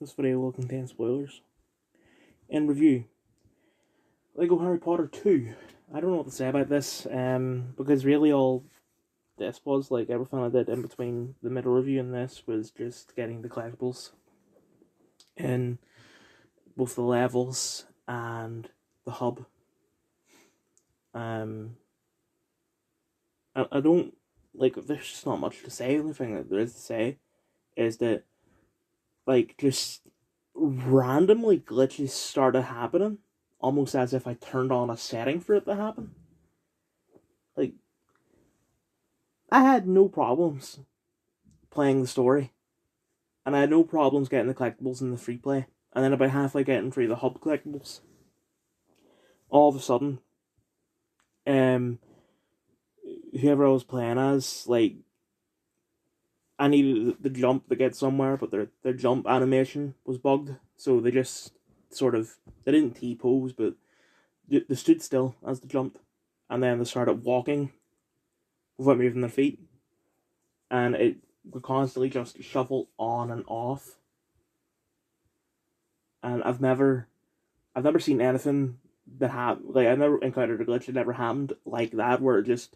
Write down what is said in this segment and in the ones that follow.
This video will contain spoilers. In review, Lego Harry Potter 2. I don't know what to say about this, because really all this was, like everything I did in between the middle review and this, was just getting the collectibles in both the levels and the hub. I don't, like, there's just not much to say. The only thing that there is to say is that, like, just randomly glitches started happening, almost as if I turned on a setting for it to happen. Like, I had no problems playing the story, and I had no problems getting the collectibles in the free play, and then about halfway getting through the hub collectibles, all of a sudden, whoever I was playing as, like, I needed the jump to get somewhere, but their jump animation was bugged, so they just sort of, they didn't T-pose, but they stood still as they jumped, and then they started walking without moving their feet, and it would constantly just shuffle on and off. And I've never seen anything that like, I've never encountered a glitch that never happened like that, where it just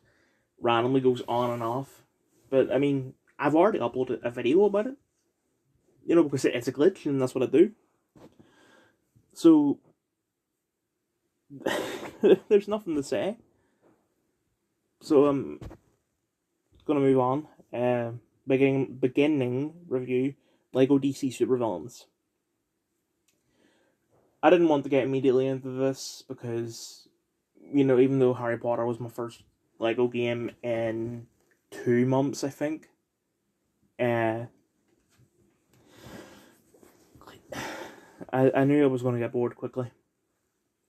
randomly goes on and off. But I mean, I've already uploaded a video about it, because it's a glitch and that's what I do. So there's nothing to say. So I'm gonna move on. Beginning review, Lego DC Supervillains. I didn't want to get immediately into this because, even though Harry Potter was my first Lego game in 2 months, I think, I knew I was going to get bored quickly.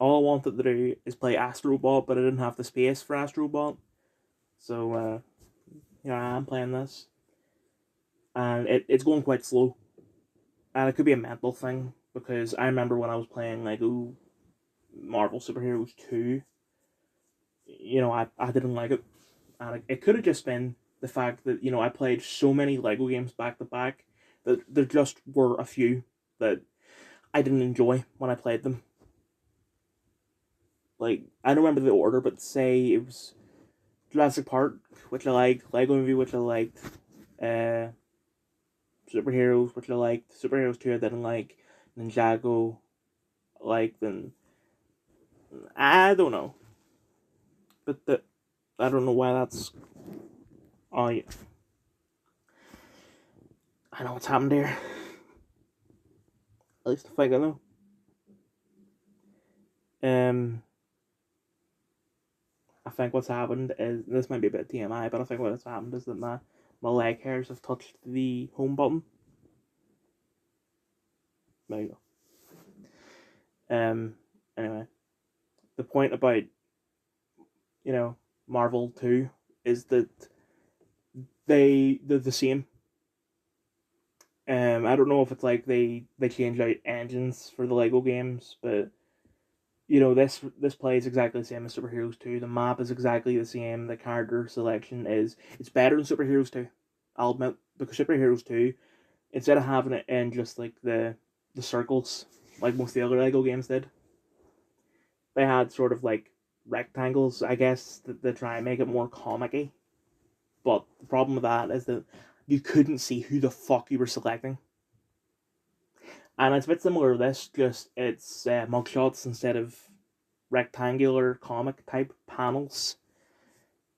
All I wanted to do is play Astrobot, but I didn't have the space for Astrobot. So, I'm playing this. And it's going quite slow. And it could be a mental thing, because I remember when I was playing Lego Marvel Superheroes 2, I didn't like it. And it could have just been the fact that, I played so many Lego games back to back that there just were a few that I didn't enjoy when I played them. Like, I don't remember the order, but say it was Jurassic Park, which I liked, Lego Movie, which I liked, Superheroes, which I liked, Superheroes 2 I didn't like, Ninjago I liked, and I don't know. But I don't know why that's... Oh, yeah. I know what's happened here. At least I think I know. I think what's happened is, this might be a bit TMI, but I think what's happened is that my leg hairs have touched the home button. There you go. Anyway, the point about, Marvel 2 is that they're the same. I don't know if it's like they change out engines for the Lego games, but this plays exactly the same as Superheroes 2. The map is exactly the same. The character selection it's better than Superheroes 2. I'll admit, because Superheroes 2, instead of having it in just like the circles, like most of the other Lego games did, they had sort of like rectangles, I guess, to try and make it more comic-y. But the problem with that is that you couldn't see who the fuck you were selecting. And it's a bit similar to this, just it's mugshots instead of rectangular comic type panels.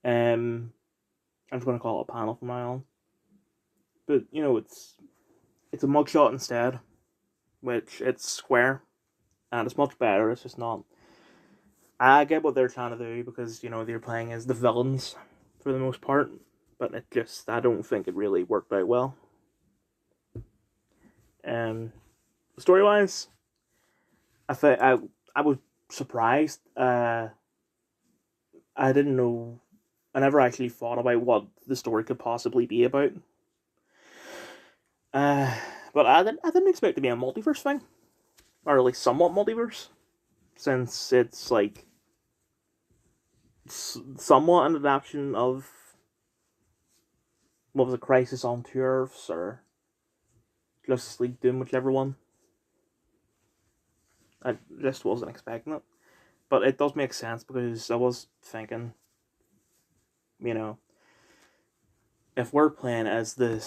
I'm just going to call it a panel from now on. But, it's a mugshot instead, which it's square, and it's much better. It's just not... I get what they're trying to do, because, they're playing as the villains for the most part, but I don't think it really worked out well. Story-wise, I was surprised. I didn't know. I never actually thought about what the story could possibly be about. But I didn't expect it to be a multiverse thing, or at least somewhat multiverse, since it's like somewhat an adaptation of, what was it, Crisis on Two Earths, or Justice League Doom, whichever one. I just wasn't expecting it. But it does make sense because I was thinking, you know, if we're playing as the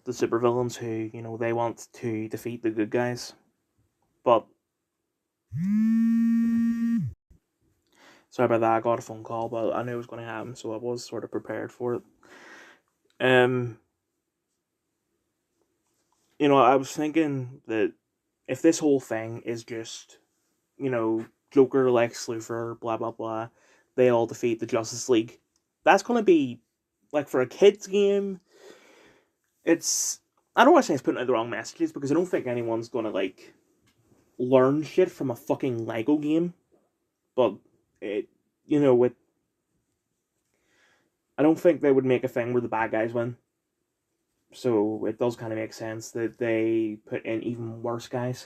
supervillains who, they want to defeat the good guys, but sorry about that, I got a phone call, but I knew it was going to happen, so I was sort of prepared for it. Um, I was thinking that if this whole thing is just, Joker, Lex Luthor, blah blah blah, they all defeat the Justice League, that's going to be like for a kids game. It's I don't want to say it's putting out the wrong messages because I don't think anyone's going to like learn shit from a fucking Lego game, but it, with I don't think they would make a thing where the bad guys win. So it does kind of make sense that they put in even worse guys.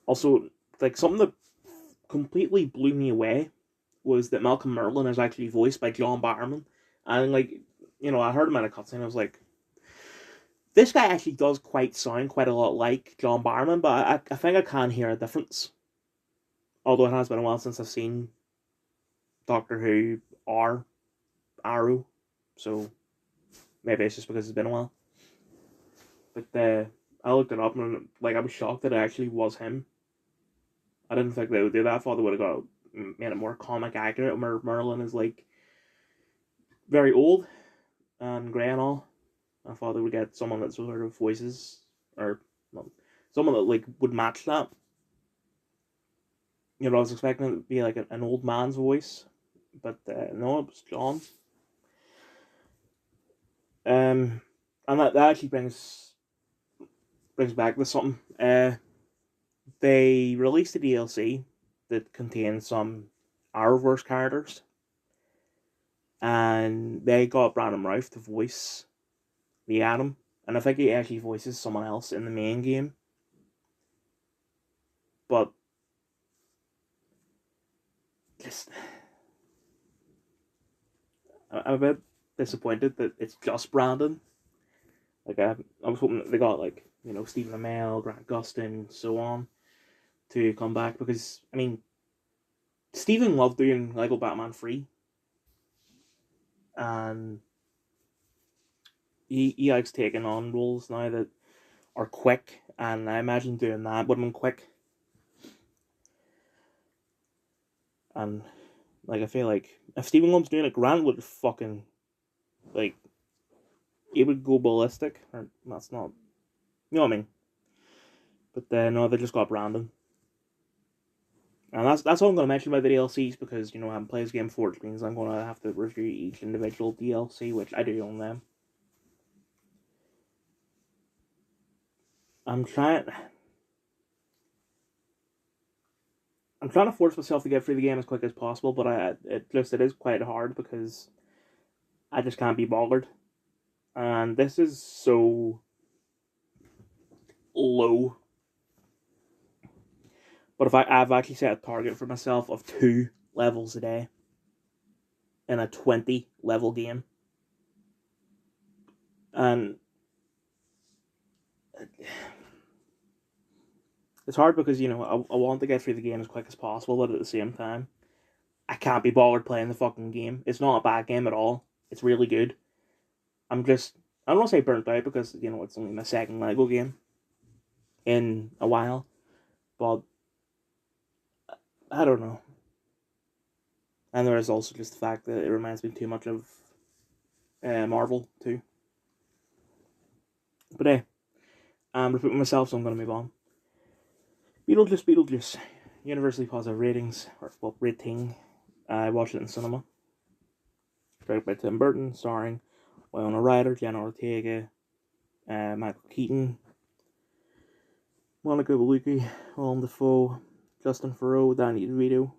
Also, like something that completely blew me away was that Malcolm Merlin is actually voiced by John Barrowman, and like I heard him in a cutscene. I was like, this guy actually does sound quite a lot like John Barrowman, but I think I can hear a difference. Although it has been a while since I've seen Doctor Who or Arrow, so maybe it's just because it's been a while. But I looked it up and like I was shocked that it actually was him. I didn't think they would do that. I thought they would have made it more comic accurate. Merlin is like very old and grey and all. I thought they would get someone that sort of voices or well, someone that like would match that. I was expecting it to be like an old man's voice, but no, it was John. And that actually brings back to something. They released a DLC that contains some Arrowverse characters, and they got Brandon Routh to voice the Atom, and I think he actually voices someone else in the main game. But just, I'm a bit disappointed that it's just Brandon. Like I was hoping that they got like Stephen Amell, Grant Gustin, so on to come back because I mean Stephen loved doing Lego Batman 3, and he likes taking on roles now that are quick, and I imagine doing that would have been quick. And like I feel like if Stephen loves doing it, Grant would fucking like he would go ballistic. Or that's not, you know what I mean. But no, they just got Brandon. And that's all I'm going to mention about the DLCs because, I haven't played this game before, which means I'm going to have to review each individual DLC, which I do own them. I'm trying to force myself to get through the game as quick as possible, but it is quite hard because I just can't be bothered. And this is so low. But if I've actually set a target for myself of 2 levels a day in a 20 level game. And it's hard because, I want to get through the game as quick as possible, but at the same time, I can't be bothered playing the fucking game. It's not a bad game at all. It's really good. I don't want to say burnt out because, it's only my second Lego game in a while. But I don't know. And there is also just the fact that it reminds me too much of Marvel too. But hey, I'm repeating myself, so I'm going to move on. Beetlejuice. Universally positive ratings, or rating. I watched it in cinema. Directed by Tim Burton, starring Winona Ryder, Jenna Ortega, Michael Keaton, Monica Bellucci, Willem Dafoe, Justin Theroux, Danny DeVito,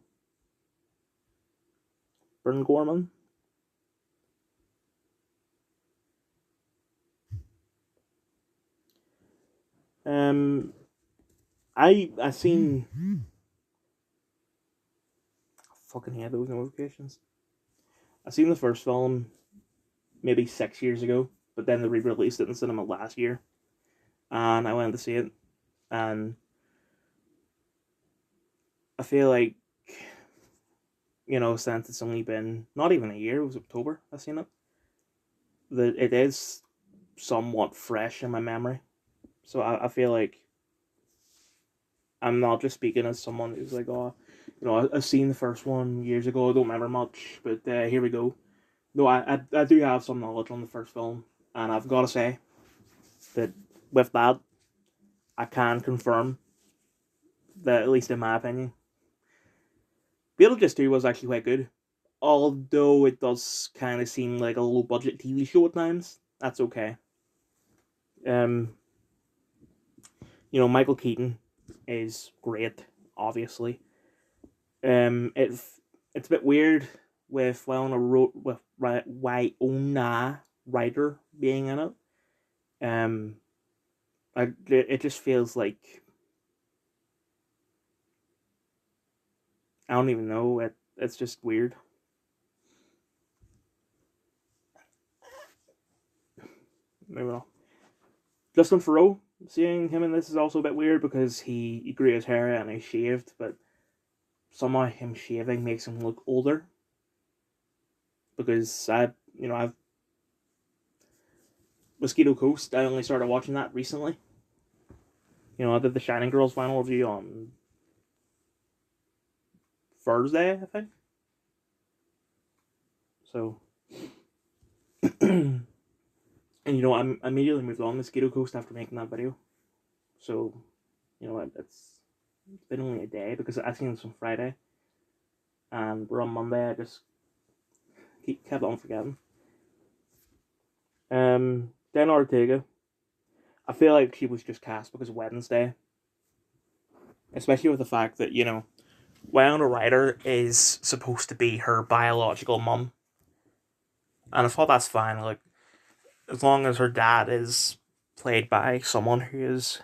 Burn Gorman. I seen fucking hate those notifications. I seen the first film maybe 6 years ago, but then they re-released it in cinema last year, and I went to see it, And I feel like, since it's only been not even a year, it was October I seen it, that it is somewhat fresh in my memory. So I feel like I'm not just speaking as someone who's like, oh, I've seen the first one years ago, I don't remember much, but here we go. No, I do have some knowledge on the first film, and I've got to say that with that, I can confirm that, at least in my opinion, Beetlejuice 2 was actually quite good. Although it does kind of seem like a low budget TV show at times, that's okay. Um, Michael Keaton is great, obviously. It's a bit weird with Winona Ryder being in it. Um, it just feels like, I don't even know. It's just weird. Maybe not. Justin Theroux, seeing him in this is also a bit weird because he grew his hair and he shaved, but somehow him shaving makes him look older. Because I've Mosquito Coast. I only started watching that recently. I did the Shining Girls final review on Thursday, I think. So, and I immediately moved on Mosquito Coast after making that video. So, it's been only a day because I seen this on Friday, and we're on Monday. I just kept on forgetting. Dan Ortega. I feel like she was just cast because of Wednesday, especially with the fact that Winona Ryder is supposed to be her biological mum, and I thought that's fine. Like, as long as her dad is played by someone who is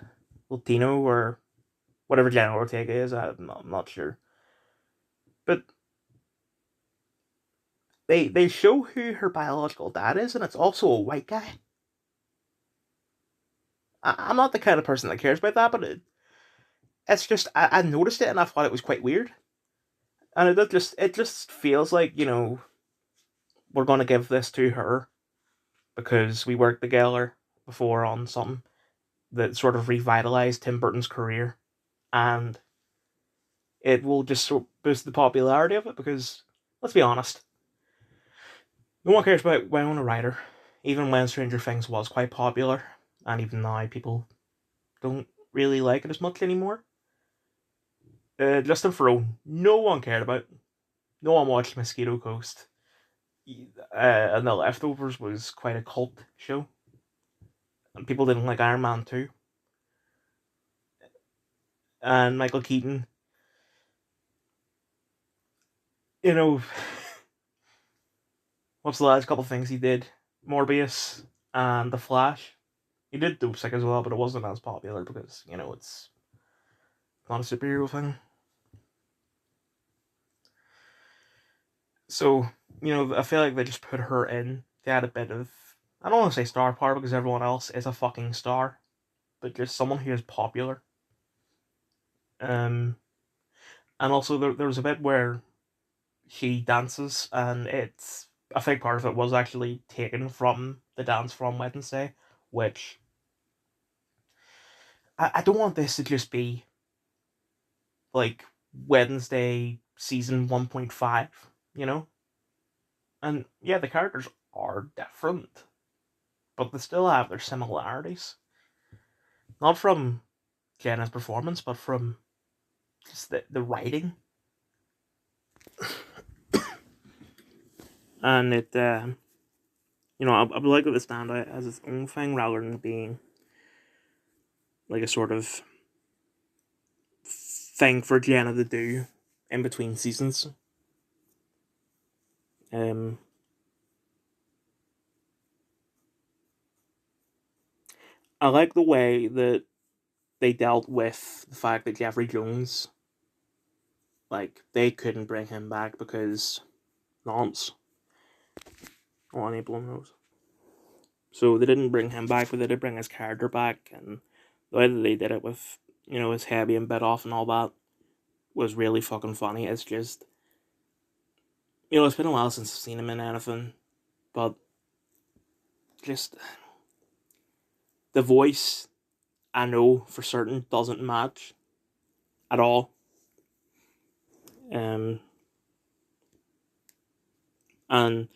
Latino or whatever Jenna Ortega is, I'm not sure. But they show who her biological dad is, and it's also a white guy. I'm not the kind of person that cares about that, but it's just I noticed it and I thought it was quite weird, and it just feels like we're gonna give this to her because we worked together before on something that sort of revitalized Tim Burton's career, and it will just sort of boost the popularity of it because, let's be honest, no one cares about Winona Ryder, even when Stranger Things was quite popular, and even now people don't really like it as much anymore. Justin Theroux, no one cared about. No one watched Mosquito Coast. And The Leftovers was quite a cult show, and people didn't like Iron Man 2. And Michael Keaton, you know, what's the last couple of things he did? Morbius and The Flash. He did Dope Sick as well, but it wasn't as popular because, it's not a superhero thing. So, I feel like they just put her in to add a bit of, I don't want to say star power because everyone else is a fucking star, but just someone who is popular. And also there's a bit where she dances, and it's, I think part of it was actually taken from the dance from Wednesday, which I don't want this to just be like Wednesday season 1.5, And yeah, the characters are different, but they still have their similarities. Not from Jenna's performance, but from just the writing. And it, I would like it to stand out as its own thing rather than being like a sort of thing for Jenna to do in between seasons. Um, I like the way that they dealt with the fact that Jeffrey Jones, like, they couldn't bring him back because nonce. On April knows. So they didn't bring him back, but they did bring his character back, and the way that they did it with his hair being bit off and all that was really fucking funny. It's just, it's been a while since I've seen him in anything, but just the voice, I know for certain, doesn't match at all. Um, and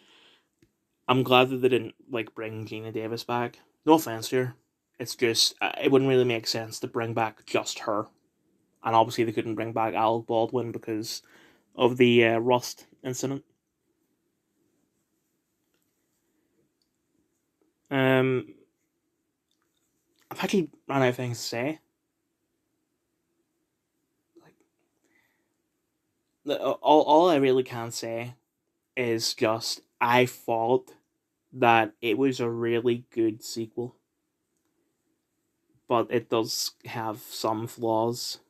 I'm glad that they didn't bring Gina Davis back. No offense to her, it's just it wouldn't really make sense to bring back just her, and obviously they couldn't bring back Alec Baldwin because of the Rust incident. Um, I've actually run out of things to say. All I really can say is just I thought that it was a really good sequel, but it does have some flaws.